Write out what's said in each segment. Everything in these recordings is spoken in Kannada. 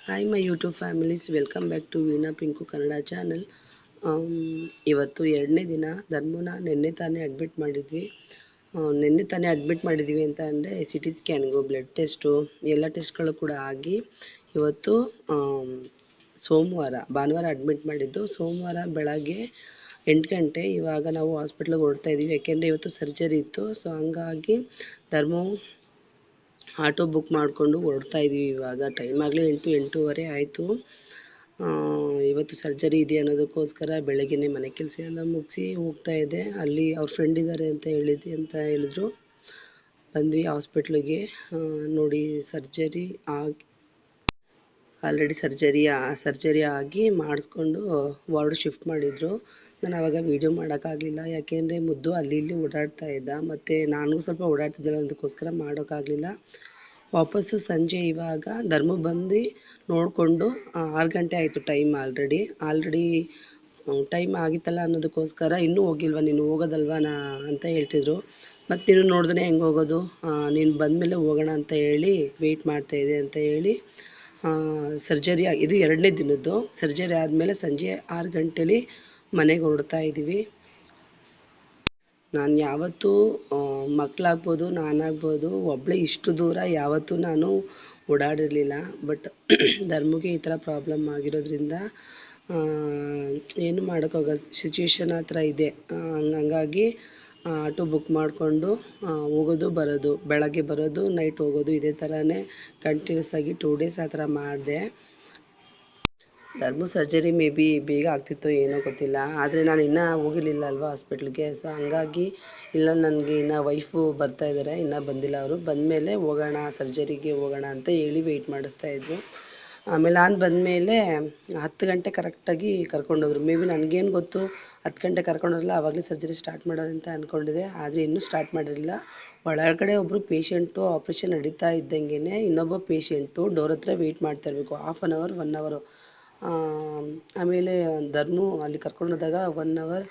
Hi my YouTube families, welcome back to Veena Pinku Kannada channel. ಇವತ್ತು 2ನೇ ದಿನ. ಧರ್ಮನ ನಿನ್ನೆ ತಾನೇ ಅಡ್ಮಿಟ್ ಮಾಡಿದ್ವಿ ಅಂತ ಅಂದರೆ CT ಸ್ಕ್ಯಾನಿಂಗು, ಬ್ಲಡ್ ಟೆಸ್ಟು ಎಲ್ಲ ಟೆಸ್ಟ್ಗಳು ಕೂಡ ಆಗಿ ಇವತ್ತು ಭಾನುವಾರ ಅಡ್ಮಿಟ್ ಮಾಡಿದ್ದು. ಸೋಮವಾರ ಬೆಳಗ್ಗೆ 8 ಗಂಟೆ. ಇವಾಗ ನಾವು ಹಾಸ್ಪಿಟ್ಲಿಗೆ ಹೊರಡ್ತಾ ಇದ್ದೀವಿ, ಯಾಕೆಂದರೆ ಇವತ್ತು ಸರ್ಜರಿ ಇತ್ತು. ಸೊ ಹಂಗಾಗಿ ಧರ್ಮ ಆಟೋ ಬುಕ್ ಮಾಡಿಕೊಂಡು ಹೊರಡ್ತಾ ಇದ್ದೀವಿ. ಇವಾಗ ಟೈಮ್ ಆಗಲೇ 8-8:30 ಆಯಿತು. ಇವತ್ತು ಸರ್ಜರಿ ಇದೆ ಅನ್ನೋದಕ್ಕೋಸ್ಕರ ಬೆಳಗ್ಗೆನೇ ಮನೆ ಕೆಲಸ ಎಲ್ಲ ಮುಗಿಸಿ ಹೋಗ್ತಾ ಇದ್ದೆ. ಅಲ್ಲಿ ಅವ್ರ ಫ್ರೆಂಡ್ ಇದ್ದಾರೆ ಅಂತ ಹೇಳಿದ್ರು. ಬಂದ್ವಿ ಹಾಸ್ಪಿಟ್ಲಿಗೆ. ನೋಡಿ, ಆಲ್ರೆಡಿ ಸರ್ಜರಿ ಆಗಿ ಮಾಡಿಸ್ಕೊಂಡು ವಾರ್ಡ್ ಶಿಫ್ಟ್ ಮಾಡಿದರು. ನಾನು ಆವಾಗ ವೀಡಿಯೋ ಮಾಡೋಕ್ಕಾಗಲಿಲ್ಲ, ಯಾಕೆಂದರೆ ಮುದ್ದು ಅಲ್ಲಿ ಇಲ್ಲಿ ಓಡಾಡ್ತಾ ಇದ್ದ, ಮತ್ತು ನಾನು ಸ್ವಲ್ಪ ಓಡಾಡ್ತಿದ್ದಿಲ್ಲ, ಅದಕ್ಕೋಸ್ಕರ ಮಾಡೋಕ್ಕಾಗಲಿಲ್ಲ. ವಾಪಸ್ಸು ಸಂಜೆ ಇವಾಗ ಧರ್ಮ ಬಂದು ನೋಡಿಕೊಂಡು 6 ಗಂಟೆ ಆಯಿತು. ಟೈಮ್ ಆಲ್ರೆಡಿ ಟೈಮ್ ಆಗಿತ್ತಲ್ಲ ಅನ್ನೋದಕ್ಕೋಸ್ಕರ ಇನ್ನೂ ಹೋಗಿಲ್ವಾ ನೀನು, ಹೋಗೋದಲ್ವಾ ಅಂತ ಹೇಳ್ತಿದ್ರು. ಮತ್ತು ನೀನು ನೋಡಿದ್ರೆ ಹೆಂಗೆ ಹೋಗೋದು, ನೀನು ಬಂದಮೇಲೆ ಹೋಗೋಣ ಅಂತ ಹೇಳಿ ವೆಯ್ಟ್ ಮಾಡ್ತಾಯಿದ್ದೆ ಅಂತ ಹೇಳಿ ಇದು 2ನೇ ದಿನದ್ದು. ಸರ್ಜರಿ ಆದಮೇಲೆ ಸಂಜೆ 6 ಗಂಟೆಲಿ ಮನೆಗೆ ಹೊರಡ್ತಾ ಇದ್ದೀವಿ. ನಾನು ಯಾವತ್ತೂ ಮಕ್ಕಳಾಗ್ಬೋದು, ನಾನಾಗ್ಬೋದು, ಒಬ್ಬಳೇ ಇಷ್ಟು ದೂರ ಯಾವತ್ತೂ ನಾನು ಓಡಾಡಿರಲಿಲ್ಲ. ಬಟ್ ಧರ್ಮಗೆ ಈ ಥರ ಪ್ರಾಬ್ಲಮ್ ಆಗಿರೋದ್ರಿಂದ ಏನು ಮಾಡೋಕ್ಕಾಗೋ ಸಿಚುವೇಶನ್ ಆ ಥರ ಇದೆ. ಹಂಗಾಗಿ ಆಟೋ ಬುಕ್ ಮಾಡಿಕೊಂಡು ಹೋಗೋದು ಬರೋದು, ಬೆಳಗ್ಗೆ ಬರೋದು ನೈಟ್ ಹೋಗೋದು, ಇದೇ ಥರನೇ ಕಂಟಿನ್ಯೂಸ್ ಆಗಿ 2 ಡೇಸ್ ಆ ಥರ ಮಾಡಿದೆ. ಧರ್ಮ ಸರ್ಜರಿ ಮೇ ಬಿ ಬೇಗ ಆಗ್ತಿತ್ತೋ ಏನೋ ಗೊತ್ತಿಲ್ಲ, ಆದರೆ ನಾನು ಇನ್ನೂ ಹೋಗಿರಲಿಲ್ಲ ಅಲ್ವಾ ಹಾಸ್ಪಿಟ್ಲಿಗೆ. ಸೊ ಹಂಗಾಗಿ ಇಲ್ಲ, ನನಗೆ ಇನ್ನೂ ವೈಫು ಬರ್ತಾ ಇದ್ದಾರೆ, ಇನ್ನೂ ಬಂದಿಲ್ಲ. ಅವರು ಬಂದಮೇಲೆ ಸರ್ಜರಿಗೆ ಹೋಗೋಣ ಅಂತ ಹೇಳಿ ವೆಯ್ಟ್ ಮಾಡಿಸ್ತಾಯಿದ್ರು. ಆಮೇಲೆ ನಾನು ಬಂದಮೇಲೆ 10 ಗಂಟೆ ಕರೆಕ್ಟಾಗಿ ಕರ್ಕೊಂಡೋದ್ರು. ಮೇ ಬಿ ನನಗೇನು ಗೊತ್ತು, 10 ಗಂಟೆ ಕರ್ಕೊಂಡೋದ್ರಲ್ಲ, ಆವಾಗಲೇ ಸರ್ಜರಿ ಸ್ಟಾರ್ಟ್ ಮಾಡೋರು ಅಂತ ಅಂದ್ಕೊಂಡಿದ್ದೆ. ಆದರೆ ಇನ್ನೂ ಸ್ಟಾರ್ಟ್ ಮಾಡಿರಲಿಲ್ಲ. ಒಳಗಡೆ ಒಬ್ಬರು ಪೇಷಂಟು ಆಪ್ರೇಷನ್ ನಡೀತಾ ಇದ್ದಂಗೆ ಇನ್ನೊಬ್ಬ ಪೇಷಂಟು ಡೋರ್ ಹತ್ರ ವೆಯ್ಟ್ ಮಾಡ್ತಾ ಇರಬೇಕು, 1/2 ಅವರ್ 1 ಅವರು. ಆಮೇಲೆ ಧರ್ಮು ಅಲ್ಲಿ ಕರ್ಕೊಂಡೋದಾಗ 1 ಅವರ್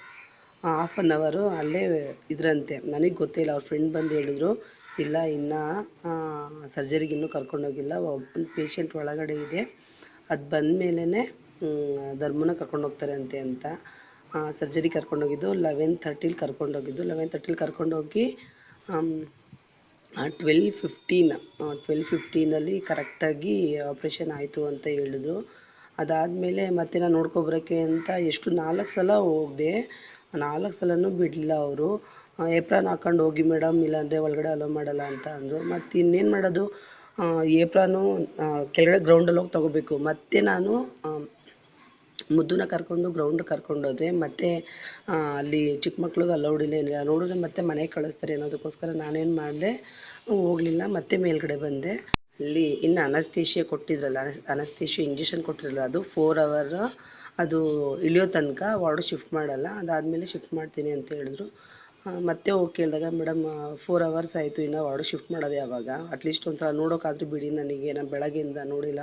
1/2 ಅವರು ಅಲ್ಲೇ ಇದ್ರಂತೆ. ನನಗೆ ಗೊತ್ತಿಲ್ಲ, ಅವ್ರ ಫ್ರೆಂಡ್ ಬಂದು ಹೇಳಿದ್ರು, ಇಲ್ಲ ಇನ್ನೂ ಸರ್ಜರಿಗೆ ಇನ್ನೂ ಕರ್ಕೊಂಡೋಗಿಲ್ಲ, ಒಂದು ಪೇಷಂಟ್ ಒಳಗಡೆ ಇದೆ, ಅದು ಬಂದ ಮೇಲೇ ಧರ್ಮನ ಕರ್ಕೊಂಡೋಗ್ತಾರೆ ಅಂತ. ಸರ್ಜರಿ ಕರ್ಕೊಂಡೋಗಿದ್ದು 11:30 ಕರ್ಕೊಂಡೋಗಿದ್ದು. 11:30 ಕರ್ಕೊಂಡೋಗಿ 12:15 ಕರೆಕ್ಟಾಗಿ ಆಪ್ರೇಷನ್ ಆಯಿತು ಅಂತ ಹೇಳಿದ್ರು. ಅದಾದಮೇಲೆ ಮತ್ತೆ ನಾನು ನೋಡ್ಕೊಬರೋಕ್ಕೆ ಅಂತ 4 ಸಲ ಹೋದೆ. 4 ಸಲನೂ ಬಿಡಲಿಲ್ಲ ಅವರು. ಏಪ್ರಾನ್ ಹಾಕ್ಕೊಂಡು ಹೋಗಿ ಮೇಡಮ್, ಇಲ್ಲಾಂದರೆ ಒಳಗಡೆ ಅಲೋ ಮಾಡಲ್ಲ ಅಂತ ಅಂದರು. ಮತ್ತು ಇನ್ನೇನು ಮಾಡೋದು, ಏಪ್ರಾನು ಕೆಳಗಡೆ ಗ್ರೌಂಡಲ್ಲಿ ಹೋಗಿ ತೊಗೋಬೇಕು. ಮತ್ತು ನಾನು ಮುದ್ದನ್ನ ಕರ್ಕೊಂಡು ಗ್ರೌಂಡ್ ಕರ್ಕೊಂಡೋದೆ. ಮತ್ತು ಅಲ್ಲಿ ಚಿಕ್ಕ ಮಕ್ಳಿಗೆ ಅಲೌಡ್ ಇಲ್ಲ, ನೋಡಿದ್ರೆ ಮತ್ತೆ ಮನೆಗೆ ಕಳಿಸ್ತಾರೆ ಅನ್ನೋದಕ್ಕೋಸ್ಕರ ನಾನೇನು ಮಾಡಿದೆ, ಹೋಗಲಿಲ್ಲ. ಮತ್ತೆ ಮೇಲ್ಗಡೆ ಬಂದೆ. ಅಲ್ಲಿ ಇನ್ನು ಅನಸ್ತೇಷಿಯಾ ಕೊಟ್ಟಿದ್ರಲ್ಲ, ಅನಸ್ತೇಷಿಯಾ ಇಂಜೆಕ್ಷನ್ ಕೊಟ್ಟಿರಲ್ಲ, ಅದು 4 ಅವರ್ ಅದು ಇಳಿಯೋ ತನಕ ವಾರ್ಡ್ ಶಿಫ್ಟ್ ಮಾಡಲ್ಲ, ಅದಾದಮೇಲೆ ಶಿಫ್ಟ್ ಮಾಡ್ತೀನಿ ಅಂತ ಹೇಳಿದ್ರು. ಮತ್ತೆ ಹೋಗಿ ಕೇಳಿದಾಗ, ಮೇಡಮ್ 4 ಅವರ್ಸ್ ಆಯಿತು, ಇನ್ನು ವಾರ್ಡ್ ಶಿಫ್ಟ್ ಮಾಡೋದು ಯಾವಾಗ, ಅಟ್ಲೀಸ್ಟ್ ಒಂಥರ ನೋಡೋಕ್ಕಾದ್ರೂ ಬಿಡಿ ನನಗೆ, ನಾನು ಬೆಳಗ್ಗೆಯಿಂದ ನೋಡಿಲ್ಲ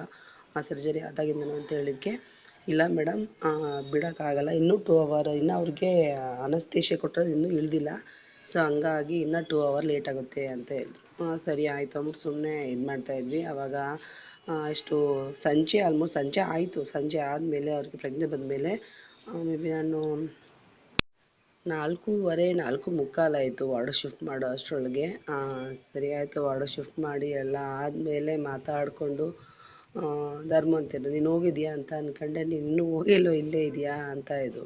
ಆ ಸರ್ಜರಿ ಆದಾಗಿಂದನೂ ಅಂತ ಹೇಳಿದ್ದಕ್ಕೆ, ಇಲ್ಲ ಮೇಡಮ್ ಬಿಡೋಕ್ಕಾಗಲ್ಲ, ಇನ್ನೂ 2 ಅವರ್, ಇನ್ನೂ ಅವ್ರಿಗೆ ಅನಸ್ತೇಷಿಯಾ ಕೊಟ್ಟರೆ ಇನ್ನೂ ಇಳಿದಿಲ್ಲ, ಸೊ ಹಂಗಾಗಿ ಇನ್ನೂ 2 ಅವರ್ ಲೇಟ್ ಆಗುತ್ತೆ ಅಂತ ಹೇಳಿದ್ರು. ಸರಿ ಆಯಿತು ಅಂದ್ಬಿಟ್ಟು ಸುಮ್ಮನೆ ಇದು ಮಾಡ್ತಾಯಿದ್ವಿ. ಆವಾಗ ಆಲ್ಮೋಸ್ಟ್ ಸಂಜೆ ಆಯಿತು. ಸಂಜೆ ಆದಮೇಲೆ ಅವ್ರಿಗೆ ಪ್ರಜ್ಞೆ ಬಂದಮೇಲೆ ಮೇ ಬಿ ನಾನು 4:15 ಆಯಿತು ವಾರ್ಡ್ ಶಿಫ್ಟ್ ಮಾಡೋ ಅಷ್ಟರೊಳಗೆ. ಸರಿ ಆಯಿತು, ವಾರ್ಡ್ ಶಿಫ್ಟ್ ಮಾಡಿ ಎಲ್ಲ ಆದಮೇಲೆ ಮಾತಾಡಿಕೊಂಡು ಧರ್ಮ ಅಂತಿದ್ರು, ನೀನು ಹೋಗಿದ್ಯಾ ಅಂತ ಅಂದ್ಕೊಂಡೆ, ನೀನು ಇನ್ನೂ ಹೋಗಿಲ್ವೋ, ಇಲ್ಲೇ ಇದೆಯಾ ಅಂತ ಇದ್ರು.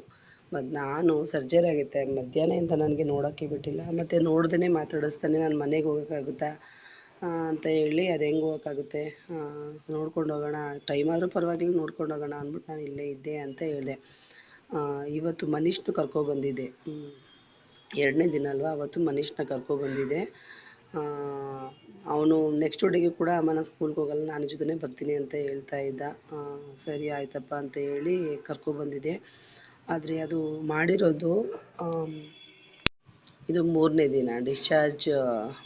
ಮತ್ತು ನಾನು ಸರ್ಜರಿ ಆಗುತ್ತೆ ಮಧ್ಯಾಹ್ನದಿಂದ ನನಗೆ ನೋಡೋಕ್ಕೆ ಬಿಟ್ಟಿಲ್ಲ, ಮತ್ತು ನೋಡ್ದೇ ಮಾತಾಡಿಸ್ತಾನೆ ನಾನು ಮನೆಗೆ ಹೋಗೋಕ್ಕಾಗುತ್ತಾ ಅಂತ ಹೇಳಿ, ಅದು ಹೆಂಗೆ ಹೋಗೋಕ್ಕಾಗುತ್ತೆ, ನೋಡ್ಕೊಂಡು ಹೋಗೋಣ, ಟೈಮ್ ಆದರೂ ಪರವಾಗಿಲ್ಲ ನೋಡ್ಕೊಂಡು ಹೋಗೋಣ ಅಂದ್ಬಿಟ್ಟು ನಾನು ಇಲ್ಲೇ ಇದ್ದೆ ಅಂತ ಹೇಳಿದೆ. ಇವತ್ತು ಮನೀಷ್ನು ಕರ್ಕೊಬಂದಿದ್ದೆ. 2ನೇ ದಿನ ಅಲ್ವಾ, ಅವತ್ತು ಮನೀಷ್ನ ಕರ್ಕೊಬಂದಿದ್ದೆ. ಅವನು ನೆಕ್ಸ್ಟ್ ಡೇಗೆ ಕೂಡ ಅಮ್ಮ ನಾನು ಸ್ಕೂಲ್ಗೆ ಹೋಗಲ್ಲ, ನಾನು ಜೊತೆನೇ ಬರ್ತೀನಿ ಅಂತ ಹೇಳ್ತಾ ಇದ್ದ. ಸರಿ ಆಯ್ತಪ್ಪ ಅಂತ ಹೇಳಿ ಕರ್ಕೊಬಂದಿದ್ದೆ. ಆದರೆ ಅದು ಮಾಡಿರೋದು ಇದು 3ನೇ ದಿನ, ಡಿಸ್ಚಾರ್ಜ್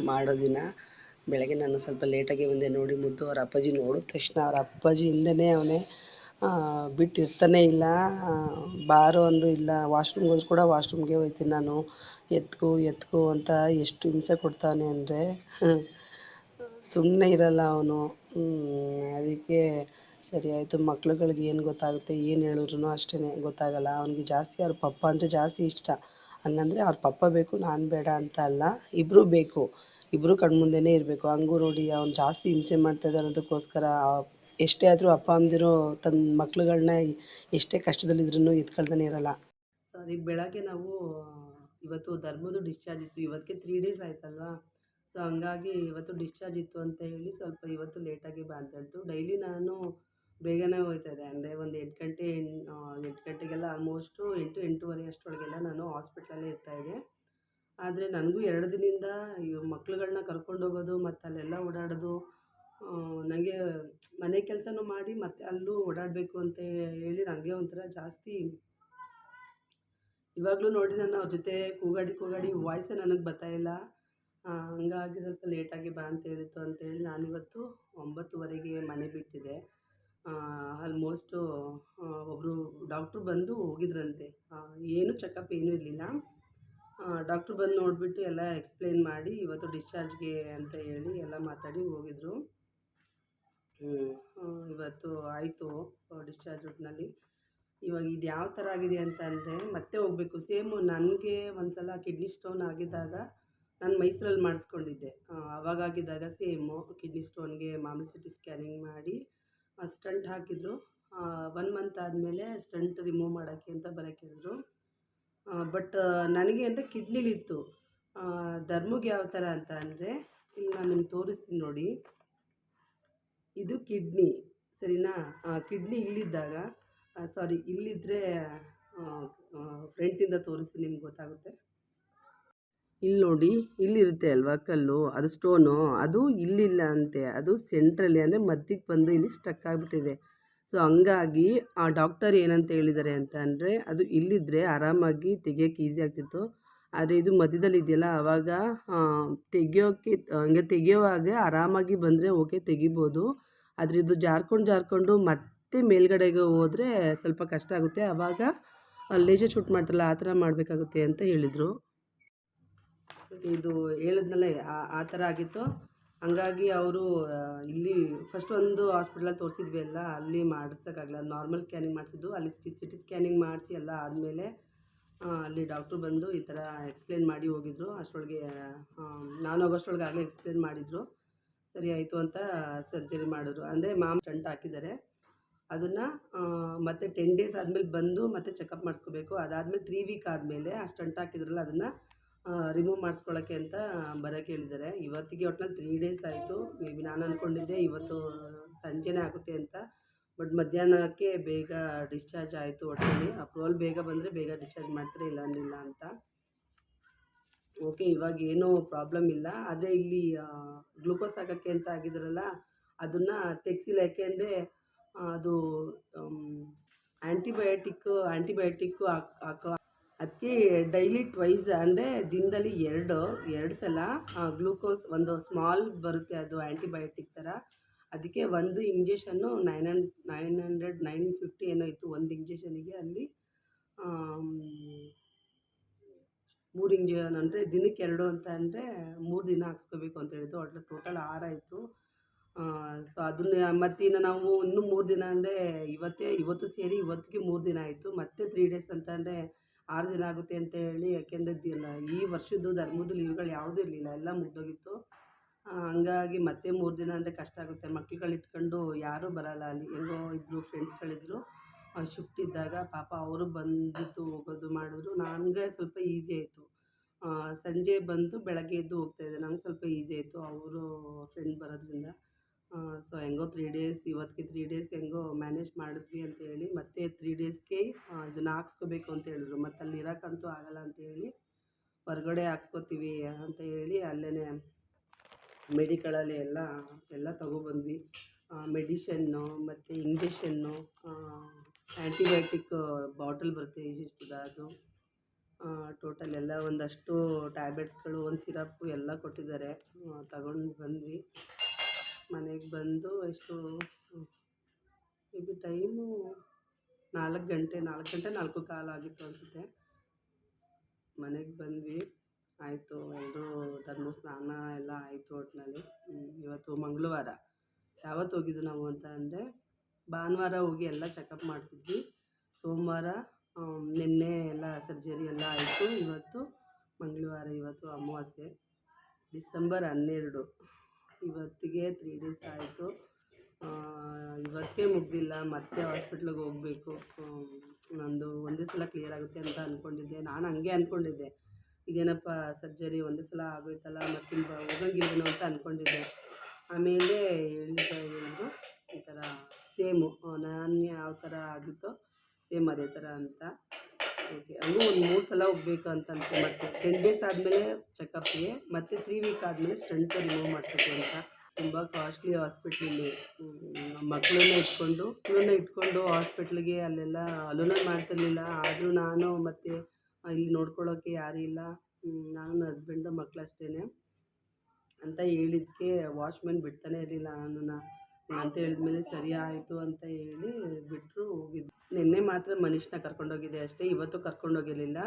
ಮಾಡೋ ದಿನ. ಬೆಳಗ್ಗೆ ನಾನು ಸ್ವಲ್ಪ ಲೇಟಾಗಿ ಬಂದೆ. ನೋಡಿ, ಮುದ್ದು ಅವ್ರ ಅಪ್ಪಾಜಿ ನೋಡಿದ ತಕ್ಷಣ ಅವ್ರ ಅಪ್ಪಾಜಿ ಹಿಂದೆನೇ ಅವನೇ, ಬಿಟ್ಟಿರ್ತಾನೆ ಇಲ್ಲ. ಬಾರೋ ಅಂದರೂ ಇಲ್ಲ, ವಾಶ್ರೂಮ್ಗೆ ಹೋದ್ರು ಕೂಡ ವಾಶ್ರೂಮ್ಗೆ ಹೋಗ್ತೀನಿ ನಾನು, ಎತ್ಕೋ ಅಂತ ಎಷ್ಟು ಹಿಂಸೆ ಕೊಡ್ತಾನೆ ಅಂದರೆ ಸುಮ್ಮನೆ ಇರಲ್ಲ ಅವನು. ಅದಕ್ಕೆ ಸರಿ ಆಯಿತು. ಮಕ್ಳುಗಳಿಗೆ ಏನು ಗೊತ್ತಾಗುತ್ತೆ, ಏನು ಹೇಳಿದ್ರು ಅಷ್ಟೇ ಗೊತ್ತಾಗಲ್ಲ. ಅವ್ನಿಗೆ ಜಾಸ್ತಿ ಅವ್ರ ಪಪ್ಪ ಅಂದರೆ ಜಾಸ್ತಿ ಇಷ್ಟ. ಹಂಗಂದ್ರೆ ಅವ್ರ ಪಪ್ಪ ಬೇಕು, ನಾನು ಬೇಡ ಅಂತ ಅಲ್ಲ, ಇಬ್ಬರೂ ಬೇಕು, ಇಬ್ಬರು ಕಣ್ಮುಂದೆನೇ ಇರಬೇಕು. ಹಂಗೂ ನೋಡಿ ಅವ್ನು ಜಾಸ್ತಿ ಹಿಂಸೆ ಮಾಡ್ತಾ ಇದ್ದಾನೆ. ಅದಕ್ಕೋಸ್ಕರ ಎಷ್ಟೇ ಆದರೂ ಅಪ್ಪ ಅಮ್ಮಂದಿರು ತನ್ನ ಮಕ್ಳುಗಳ್ನ ಎಷ್ಟೇ ಕಷ್ಟದಲ್ಲಿದ್ರೂ ಎತ್ಕೊಳ್ತಾನೆ ಇರಲ್ಲ. ಸಾರಿ, ಬೆಳಗ್ಗೆ ನಾವು ಇವತ್ತು ಧರ್ಮದ್ದು ಡಿಸ್ಚಾರ್ಜ್ ಇತ್ತು. ಇವತ್ತಿಗೆ 3 ಡೇಸ್ ಆಯ್ತಲ್ವಾ. ಸೊ ಹಂಗಾಗಿ ಇವತ್ತು ಡಿಸ್ಚಾರ್ಜ್ ಇತ್ತು ಅಂತ ಹೇಳಿ ಸ್ವಲ್ಪ ಇವತ್ತು ಲೇಟಾಗಿ ಬಾ ಅಂತ ಹೇಳ್ತು. ಡೈಲಿ ನಾನು ಬೇಗನೆ ಹೋಗ್ತಾ ಇದ್ದೆ, ಅಂದರೆ ಒಂದು 8 ಗಂಟೆಗೆಲ್ಲ ಆಲ್ಮೋಸ್ಟು 8-8:30 ಅಷ್ಟರೊಳಗೆಲ್ಲ ನಾನು ಹಾಸ್ಪಿಟ್ಲಲ್ಲೇ ಇರ್ತಾಯಿದ್ದೆ. ಆದರೆ ನನಗೂ 2 ದಿನದಿಂದ ಈ ಮಕ್ಳುಗಳ್ನ ಕರ್ಕೊಂಡೋಗೋದು ಮತ್ತು ಅಲ್ಲೆಲ್ಲ ಓಡಾಡೋದು, ನನಗೆ ಮನೆ ಕೆಲಸನೂ ಮಾಡಿ ಮತ್ತು ಅಲ್ಲೂ ಓಡಾಡಬೇಕು ಅಂತ ಹೇಳಿ ನನಗೆ ಒಂಥರ ಜಾಸ್ತಿ. ಇವಾಗಲೂ ನೋಡಿ ನಾನು ಅವ್ರ ಜೊತೆ ಕೂಗಾಡಿ ವಾಯ್ಸೇ ನನಗೆ ಬರ್ತಾಯಿಲ್ಲ. ಹಂಗಾಗಿ ಸ್ವಲ್ಪ ಲೇಟಾಗಿ ಬಾ ಅಂತ ಹೇಳಿತ್ತು ಅಂತೇಳಿ ನಾನಿವತ್ತು 9:30ಗೆ ಮನೆ ಬಿಟ್ಟಿದ್ದೆ. ಆಲ್ಮೋಸ್ಟು ಒಬ್ಬರು ಡಾಕ್ಟ್ರು ಬಂದು ಹೋಗಿದ್ರಂತೆ. ಏನು ಚೆಕಪ್ ಏನೂ ಇರಲಿಲ್ಲ. ಡಾಕ್ಟ್ರು ಬಂದು ನೋಡಿಬಿಟ್ಟು ಎಲ್ಲ ಎಕ್ಸ್ಪ್ಲೇನ್ ಮಾಡಿ ಇವತ್ತು ಡಿಸ್ಚಾರ್ಜ್ಗೆ ಅಂತ ಹೇಳಿ ಎಲ್ಲ ಮಾತಾಡಿ ಹೋಗಿದ್ರು. ಇವತ್ತು ಆಯಿತು ಡಿಸ್ಚಾರ್ಜ್ ಒಟ್ಟಿನಲ್ಲಿ. ಇವಾಗ ಇದು ಯಾವ ಥರ ಆಗಿದೆ ಅಂತ ಅಂದರೆ ಮತ್ತೆ ಹೋಗಬೇಕು. ಸೇಮು ನನಗೆ ಒಂದು ಸಲ ಕಿಡ್ನಿ ಸ್ಟೋನ್ ಆಗಿದ್ದಾಗ ನಾನು ಮೈಸೂರಲ್ಲಿ ಮಾಡಿಸ್ಕೊಂಡಿದ್ದೆ. ಆವಾಗಿದ್ದಾಗ ಸೇಮು ಕಿಡ್ನಿ ಸ್ಟೋನ್ಗೆ ಮಾಮೂಲಿ CT ಸ್ಕ್ಯಾನಿಂಗ್ ಮಾಡಿ ಸ್ಟಂಟ್ ಹಾಕಿದ್ರು. 1 ಮಂತ್ ಆದಮೇಲೆ ಸ್ಟಂಟ್ ರಿಮೂವ್ ಮಾಡೋಕ್ಕೆ ಅಂತ ಬರೋಕ್ಕೆ ಹೇಳಿದ್ರು. ಬಟ್ ನನಗೆ ಅಂದರೆ ಕಿಡ್ನಿಲಿತ್ತು. ಧರ್ಮಕ್ಕೆ ಯಾವ ಥರ ಅಂತ ಅಂದರೆ, ಇಲ್ಲಿ ನಾನು ನಿಮ್ಗೆ ತೋರಿಸ್ತೀನಿ ನೋಡಿ, ಇದು ಕಿಡ್ನಿ, ಸರಿನಾ? ಕಿಡ್ನಿ ಇಲ್ಲಿದ್ದಾಗ ಸಾರಿ ಇಲ್ಲಿದ್ದರೆ ಫ್ರಂಟಿಂದ ತೋರಿಸಿ ನಿಮ್ಗೆ ಗೊತ್ತಾಗುತ್ತೆ. ಇಲ್ಲಿ ನೋಡಿ, ಇಲ್ಲಿರುತ್ತೆ ಅಲ್ವಾ ಕಲ್ಲು, ಅದು ಸ್ಟೋನು, ಅದು ಇಲ್ಲಿಲ್ಲ ಅಂತೆ, ಅದು ಸೆಂಟ್ರಲ್ಲಿ ಅಂದರೆ ಮಧ್ಯಕ್ಕೆ ಬಂದು ಇಲ್ಲಿ ಸ್ಟಕ್ ಆಗಿಬಿಟ್ಟಿದೆ. ಸೊ ಹಂಗಾಗಿ ಆ ಡಾಕ್ಟರ್ ಏನಂತ ಹೇಳಿದ್ದಾರೆ ಅಂತ ಅಂದರೆ, ಅದು ಇಲ್ಲಿದ್ದರೆ ಆರಾಮಾಗಿ ತೆಗಿಯೋಕ್ಕೆ ಈಸಿ ಆಗ್ತಿತ್ತು. ಆದರೆ ಇದು ಮಧ್ಯದಲ್ಲಿ ಇದೆಯಲ್ಲ, ಆವಾಗ ತೆಗಿಯೋಕ್ಕೆ ಹಂಗೆ ತೆಗಿಯೋವಾಗ ಆರಾಮಾಗಿ ಬಂದರೆ ಓಕೆ ತೆಗಿಬೋದು. ಆದರೆ ಇದು ಜಾರ್ಕೊಂಡು ಮತ್ತೆ ಮೇಲ್ಗಡೆಗೆ ಹೋದರೆ ಸ್ವಲ್ಪ ಕಷ್ಟ ಆಗುತ್ತೆ. ಆವಾಗ ಲೇಸರ್ ಶೂಟ್ ಮಾಡ್ತಾರಲ್ಲ ಆ ಥರ ಮಾಡಬೇಕಾಗುತ್ತೆ ಅಂತ ಹೇಳಿದರು. ಇದು ಹೇಳಿದ್ನಲ್ಲ ಆ ಥರ ಆಗಿತ್ತು. ಹಂಗಾಗಿ ಅವರು ಇಲ್ಲಿ ಫಸ್ಟ್ ಒಂದು ಹಾಸ್ಪಿಟ್ಲಲ್ಲಿ ತೋರಿಸಿದ್ವಿ ಅಲ್ಲ, ಅಲ್ಲಿ ಮಾಡಿಸೋಕ್ಕಾಗಲ್ಲ, ನಾರ್ಮಲ್ ಸ್ಕ್ಯಾನಿಂಗ್ ಮಾಡಿಸಿದ್ದು. ಅಲ್ಲಿ CT ಸ್ಕ್ಯಾನಿಂಗ್ ಮಾಡಿಸಿ ಎಲ್ಲ ಆದಮೇಲೆ ಅಲ್ಲಿ ಡಾಕ್ಟ್ರು ಬಂದು ಈ ಥರ ಎಕ್ಸ್ಪ್ಲೇನ್ ಮಾಡಿ ಹೋಗಿದ್ರು. ಅಷ್ಟರೊಳಗೆ ನಾನು ಹೋಗೋಷ್ಟರೊಳಗೆ ಆಗಲೇ ಎಕ್ಸ್ಪ್ಲೇನ್ ಮಾಡಿದರು. ಸರಿ ಆಯಿತು ಅಂತ ಸರ್ಜರಿ ಮಾಡಿದ್ರು. ಅಂದರೆ ಸ್ಟಂಟ್ ಹಾಕಿದ್ದಾರೆ. ಅದನ್ನು ಮತ್ತೆ 10 ಡೇಸ್ ಆದಮೇಲೆ ಬಂದು ಮತ್ತೆ ಚೆಕಪ್ ಮಾಡಿಸ್ಕೋಬೇಕು. ಅದಾದಮೇಲೆ 3 ವೀಕ್ ಆದಮೇಲೆ ಆ ಸ್ಟಂಟ್ ಹಾಕಿದ್ರಲ್ಲ ಅದನ್ನು ರಿಮೂವ್ ಮಾಡಿಸ್ಕೊಳ್ಳೋಕ್ಕೆ ಅಂತ ಬರೋಕ್ಕೆ ಹೇಳಿದ್ದಾರೆ. ಇವತ್ತಿಗೆ ಒಟ್ಟಿನಲ್ಲಿ 3 ಡೇಸ್ ಆಯಿತು. ಮೇ ಬಿ ನಾನು ಅಂದ್ಕೊಂಡಿದ್ದೆ ಇವತ್ತು ಸಂಜೆನೇ ಆಗುತ್ತೆ ಅಂತ. ಬಟ್ ಮಧ್ಯಾಹ್ನಕ್ಕೆ ಬೇಗ ಡಿಸ್ಚಾರ್ಜ್ ಆಯಿತು. ಒಟ್ಟಿನಲ್ಲಿ ಅಪ್ರೂವಲ್ ಬೇಗ ಬಂದರೆ ಬೇಗ ಡಿಸ್ಚಾರ್ಜ್ ಮಾಡ್ತಾರೆ, ಇಲ್ಲ ಅನ್ನಿಲ್ಲ ಅಂತ. ಓಕೆ, ಇವಾಗ ಏನೂ ಪ್ರಾಬ್ಲಮ್ ಇಲ್ಲ. ಆದರೆ ಇಲ್ಲಿ ಗ್ಲೂಕೋಸ್ ಹಾಕೋಕ್ಕೆ ಅಂತ ಆಗಿದ್ರಲ್ಲ, ಅದನ್ನು ತೆಗ್ಸಿಲ್ಲ. ಯಾಕೆಂದರೆ ಅದು ಆ್ಯಂಟಿಬಯೋಟಿಕ್ಕು ಹಾಕೋ, ಅದಕ್ಕೆ ಡೈಲಿ ಟ್ವೈಸ್ ಅಂದರೆ ದಿನದಲ್ಲಿ ಎರಡು ಸಲ ಗ್ಲೂಕೋಸ್, ಒಂದು ಸ್ಮಾಲ್ ಬರುತ್ತೆ ಅದು ಆ್ಯಂಟಿಬಯೋಟಿಕ್ ಥರ. ಅದಕ್ಕೆ ಒಂದು ಇಂಜೆಕ್ಷನ್ನು 950 ಏನೋ ಇತ್ತು ಒಂದು ಇಂಜೆಕ್ಷನಿಗೆ. ಅಲ್ಲಿ 3 ಇಂಜೆಕ್ಷನ್ ಅಂದರೆ ದಿನಕ್ಕೆ 2 ಅಂತ ಅಂದರೆ 3 ದಿನ ಹಾಕ್ಸ್ಕೋಬೇಕು ಅಂತ ಹೇಳಿದ್ದು. ಒಟ್ಟು ಟೋಟಲ್ 6 ಆಯಿತು. ಸೊ ಅದನ್ನು ಮತ್ತಿನ್ನು ನಾವು ಇನ್ನೂ 3 ದಿನ ಅಂದರೆ ಇವತ್ತು ಸೇರಿ ಇವತ್ತಿಗೆ 3 ದಿನ ಆಯಿತು. ಮತ್ತೆ 3 ಡೇಸ್ ಅಂತ ಅಂದರೆ 6 ದಿನ ಆಗುತ್ತೆ ಅಂತ ಹೇಳಿ. ಯಾಕೆಂದರೆ ಈ ವರ್ಷದ್ದು ಧರ್ಮದ ಲೀವ್ಗಳು ಯಾವುದೂ ಇರಲಿಲ್ಲ, ಎಲ್ಲ ಮುಗ್ದೋಗಿತ್ತು. ಹಂಗಾಗಿ ಮತ್ತೆ 3 ದಿನ ಅಂದರೆ ಕಷ್ಟ ಆಗುತ್ತೆ. ಮಕ್ಳುಗಳಿಟ್ಕೊಂಡು ಯಾರೂ ಬರೋಲ್ಲ ಅಲ್ಲಿ. ಹೆಂಗೋ ಇಬ್ಬರು ಫ್ರೆಂಡ್ಸ್ಗಳಿದ್ರು, ಶಿಫ್ಟ್ ಇದ್ದಾಗ ಪಾಪ ಅವರು ಬಂದಿದ್ದು ಹೋಗೋದು ಮಾಡಿದ್ರು. ನನಗೆ ಸ್ವಲ್ಪ ಈಸಿ ಆಯಿತು. ಸಂಜೆ ಬಂದು ಬೆಳಗ್ಗೆ ಎದ್ದು ಹೋಗ್ತಾಯಿದ್ದೆ, ನಂಗೆ ಸ್ವಲ್ಪ ಈಸಿ ಆಯಿತು ಅವರು ಫ್ರೆಂಡ್ ಬರೋದ್ರಿಂದ. ಸೊ ಹೆಂಗೋ 3 ಡೇಸ್, ಇವತ್ತಿಗೆ 3 ಡೇಸ್ ಹೆಂಗೋ ಮ್ಯಾನೇಜ್ ಮಾಡಿದ್ವಿ ಅಂತ ಹೇಳಿ. ಮತ್ತೆ 3 ಡೇಸ್ಗೆ ಇದನ್ನು ಹಾಕ್ಸ್ಕೋಬೇಕು ಅಂತ ಹೇಳಿದ್ರು. ಮತ್ತು ಅಲ್ಲಿ ಇರೋಕ್ಕಂತೂ ಆಗೋಲ್ಲ ಅಂತ ಹೇಳಿ ಹೊರಗಡೆ ಹಾಕ್ಸ್ಕೊತೀವಿ ಅಂತ ಹೇಳಿ ಅಲ್ಲೇ ಮೆಡಿಕಲಲ್ಲಿ ಎಲ್ಲ ತೊಗೊಬಂದ್ವಿ. ಮೆಡಿಷನ್ನು ಮತ್ತು ಇಂಜೆಕ್ಷನ್ನು, ಆ್ಯಂಟಿಬಯೋಟಿಕ್ ಬಾಟಲ್ ಬರುತ್ತೆ ಇಷ್ಟಿಷ್ಟದ, ಅದು ಟೋಟಲ್ ಎಲ್ಲ ಒಂದಷ್ಟು ಟ್ಯಾಬ್ಲೆಟ್ಸ್ಗಳು, ಒಂದು ಸಿರಪ್ಪು ಎಲ್ಲ ಕೊಟ್ಟಿದ್ದಾರೆ. ತಗೊಂಡು ಬಂದ್ವಿ. ಮನೆಗೆ ಬಂದು ಎಷ್ಟು ಇದು ಟೈಮು 4 ಗಂಟೆ 4:15 ಆಗಿತ್ತು ಅನಿಸುತ್ತೆ. ಮನೆಗೆ ಬಂದ್ವಿ. ಆಯಿತು, ಎಲ್ಲರೂ ಧರ್ಮ ಸ್ನಾನ ಎಲ್ಲ ಆಯಿತು ಒಟ್ಟಿನಲ್ಲಿ. ಇವತ್ತು ಮಂಗಳವಾರ. ಯಾವತ್ತು ಹೋಗಿದ್ದು ನಾವು ಅಂತ ಅಂದರೆ ಭಾನುವಾರ ಹೋಗಿ ಎಲ್ಲ ಚೆಕಪ್ ಮಾಡಿಸಿದ್ವಿ. ಸೋಮವಾರ ನಿನ್ನೆ ಎಲ್ಲ ಸರ್ಜರಿ ಎಲ್ಲ ಆಯಿತು. ಇವತ್ತು ಮಂಗಳವಾರ, ಇವತ್ತು ಅಮಾವಾಸ್ಯೆ, ಡಿಸೆಂಬರ್ 12. ಇವತ್ತಿಗೆ 3 ಡೇಸ್ ಆಯಿತು. ಇವತ್ತೇ ಮುಗ್ದಿಲ್ಲ, ಮತ್ತೆ ಹಾಸ್ಪಿಟ್ಲಿಗೆ ಹೋಗಬೇಕು. ನಂದು ಒಂದೇ ಸಲ ಕ್ಲಿಯರ್ ಆಗುತ್ತೆ ಅಂತ ಅಂದ್ಕೊಂಡಿದ್ದೆ. ನಾನು ಹಂಗೆ ಅಂದ್ಕೊಂಡಿದ್ದೆ, ಇದೇನಪ್ಪ ಸರ್ಜರಿ ಒಂದೇ ಸಲ ಆಗೋಯ್ತಲ್ಲ, ಮತ್ತೆ ಹೋಗಂಗಿಲ್ವೇನೋ ಅಂತ ಅಂದ್ಕೊಂಡಿದ್ದೆ. ಆಮೇಲೆ ಹೇಳಿದ್ರು ಈ ಥರ ಸೇಮು ನಾನು ಯಾವ ಥರ ಆಗಿತ್ತೋ ಸೇಮ್ ಅದೇ ಥರ ಅಂತ. ಓಕೆ, ಹಂಗೂ ಒಂದು 3 ಸಲ ಹೋಗ್ಬೇಕು ಅಂತಂತೆ. ಮತ್ತು 10 ಡೇಸ್ ಆದಮೇಲೆ ಚೆಕಪ್ಗೆ, ಮತ್ತು 3 ವೀಕ್ ಆದಮೇಲೆ ಸ್ಟಂಟ್ ರಿಮೂವ್ ಮಾಡ್ಸೋಕ್ಕೆ ಅಂತ. ತುಂಬ ಕಾಸ್ಟ್ಲಿ ಹಾಸ್ಪಿಟ್ಲಲ್ಲಿ. ಮಕ್ಕಳನ್ನ ಇಟ್ಕೊಂಡು ಹಾಸ್ಪಿಟ್ಲಿಗೆ ಅಲ್ಲೆಲ್ಲ ಅಲೋನೇ ಮಾಡ್ತಿರ್ಲಿಲ್ಲ. ಆದರೂ ನಾನು ಮತ್ತು ಇಲ್ಲಿ ನೋಡ್ಕೊಳ್ಳೋಕ್ಕೆ ಯಾರೂ ಇಲ್ಲ, ನಾನು ನನ್ನ ಹಸ್ಬೆಂಡು ಮಕ್ಕಳಷ್ಟೇ ಅಂತ ಹೇಳಿದ್ದಕ್ಕೆ ವಾಚ್ಮೆನ್ ಬಿಡ್ತಾನೆ ಇರಲಿಲ್ಲ ನನ್ನನ್ನು. ಅಂತ ಹೇಳಿದ್ಮೇಲೆ ಸರಿ ಆಯಿತು ಅಂತ ಹೇಳಿ ಬಿಟ್ಟರು, ಹೋಗಿದ್ದು. ನಿನ್ನೆ ಮಾತ್ರ ಮನುಷ್ಯನ ಕರ್ಕೊಂಡೋಗಿದ್ದೆ ಅಷ್ಟೇ. ಇವತ್ತು ಕರ್ಕೊಂಡೋಗಿರಲಿಲ್ಲ,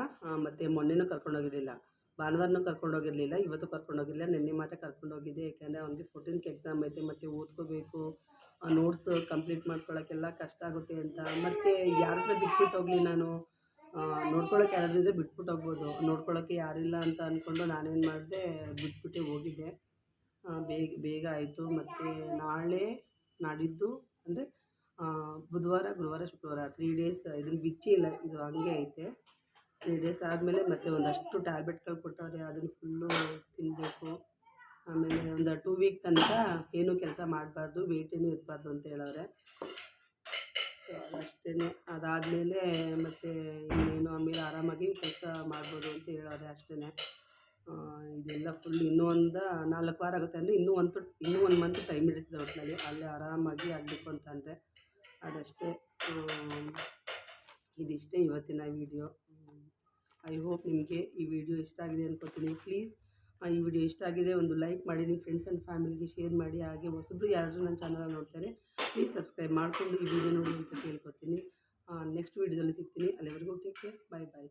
ಮತ್ತು ಮೊನ್ನೆನೂ ಕರ್ಕೊಂಡೋಗಿರಲಿಲ್ಲ. ಭಾನುವಾರನೂ ಕರ್ಕೊಂಡೋಗಿರಲಿಲ್ಲ, ಇವತ್ತು ಕರ್ಕೊಂಡೋಗಿಲ್ಲ. ನಿನ್ನೆ ಮಾತ್ರ ಕರ್ಕೊಂಡೋಗಿದ್ದೆ. ಯಾಕೆಂದರೆ ಅವ್ನಿಗೆ 14th ಎಕ್ಸಾಮ್ ಐತೆ, ಮತ್ತು ಓದ್ಕೋಬೇಕು, ನೋಟ್ಸ್ ಕಂಪ್ಲೀಟ್ ಮಾಡ್ಕೊಳ್ಳೋಕ್ಕೆಲ್ಲ ಕಷ್ಟ ಆಗುತ್ತೆ ಅಂತ. ಮತ್ತು ಯಾರ ಹತ್ರ ಬಿಟ್ಬಿಟ್ಟು ಹೋಗಲಿ ನಾನು, ನೋಡ್ಕೊಳ್ಳೋಕೆ ಯಾರಾದ್ರೂ ಬಿಟ್ಬಿಟ್ಟು ಹೋಗ್ಬೋದು, ನೋಡ್ಕೊಳ್ಳೋಕ್ಕೆ ಯಾರಿಲ್ಲ ಅಂತ ಅಂದ್ಕೊಂಡು ನಾನೇನು ಮಾಡಿದೆ, ಬಿಟ್ಬಿಟ್ಟೆ ಹೋಗಿದ್ದೆ. ಬೇಗ ಆಯಿತು. ಮತ್ತು ನಾಳೆ ನಾಡಿದ್ದು ಅಂದರೆ ಬುಧವಾರ, ಗುರುವಾರ, ಶುಕ್ರವಾರ 3 ಡೇಸ್ ಇದನ್ನು ಬಿಚ್ಚಿಲ್ಲ, ಇದು ಹಂಗೆ ಐತೆ. 3 ಡೇಸ್ ಆದಮೇಲೆ ಮತ್ತೆ ಒಂದಷ್ಟು ಟ್ಯಾಬ್ಲೆಟ್ಗಳು ಕೊಟ್ಟವ್ರೆ, ಅದನ್ನು ಫುಲ್ಲು ತಿನ್ನಬೇಕು. ಆಮೇಲೆ ಒಂದು 2 ವೀಕ್ ತನಕ ಏನೂ ಕೆಲಸ ಮಾಡಬಾರ್ದು, ವೆಯ್ಟ್ ಏನೂ ಇರಬಾರ್ದು ಅಂತ ಹೇಳವ್ರೆ. ಸೊ ಅದಷ್ಟೇ. ಅದಾದಮೇಲೆ ಮತ್ತು ಇನ್ನೇನು ಆಮೇಲೆ ಆರಾಮಾಗಿ ಕೆಲಸ ಮಾಡ್ಬೋದು ಅಂತ ಹೇಳವ್ರೆ ಅಷ್ಟೇ. ಇದೆಲ್ಲ ಫುಲ್ ಇನ್ನೂ ಒಂದು 4 ವಾರ ಆಗುತ್ತೆ. ಅಂದರೆ ಇನ್ನೂ 1 ಮಂತ್ ಟೈಮ್ ಇರ್ತದೆ ಒಟ್ಟಿನಲ್ಲಿ, ಅಲ್ಲೇ ಆರಾಮಾಗಿ ಆಗಬೇಕು ಅಂತಂದರೆ. ಅದಷ್ಟೇ. ಇದಿಷ್ಟೇ ಇವತ್ತಿನ ವೀಡಿಯೋ. ಐ ಹೋಪ್ ನಿಮಗೆ ಈ ವಿಡಿಯೋ ಇಷ್ಟ ಆಗಿದೆ ಅಂದ್ಕೊತೀನಿ. ಪ್ಲೀಸ್ ಈ ವಿಡಿಯೋ ಇಷ್ಟ ಆಗಿದೆ ಒಂದು ಲೈಕ್ ಮಾಡಿ, ನಿಮ್ಮ ಫ್ರೆಂಡ್ಸ್ ಆ್ಯಂಡ್ ಫ್ಯಾಮಿಲಿಗೆ ಶೇರ್ ಮಾಡಿ. ಹಾಗೆ ಹೊಸಬ್ರು ಯಾರಾದರೂ ನನ್ನ ಚಾನಲ್ ನೋಡ್ತಾರೆ ಪ್ಲೀಸ್ ಸಬ್ಸ್ಕ್ರೈಬ್ ಮಾಡಿಕೊಂಡು ಈ ವಿಡಿಯೋ ನೋಡಿ ಅಂತ ಕೇಳ್ಕೊತೀನಿ. ನೆಕ್ಸ್ಟ್ ವೀಡಿಯೋದಲ್ಲಿ ಸಿಗ್ತೀನಿ. ಅಲ್ಲಿವರೆಗೂ ಟೇಕ್ ಕೇರ್, ಬಾಯ್ ಬಾಯ್.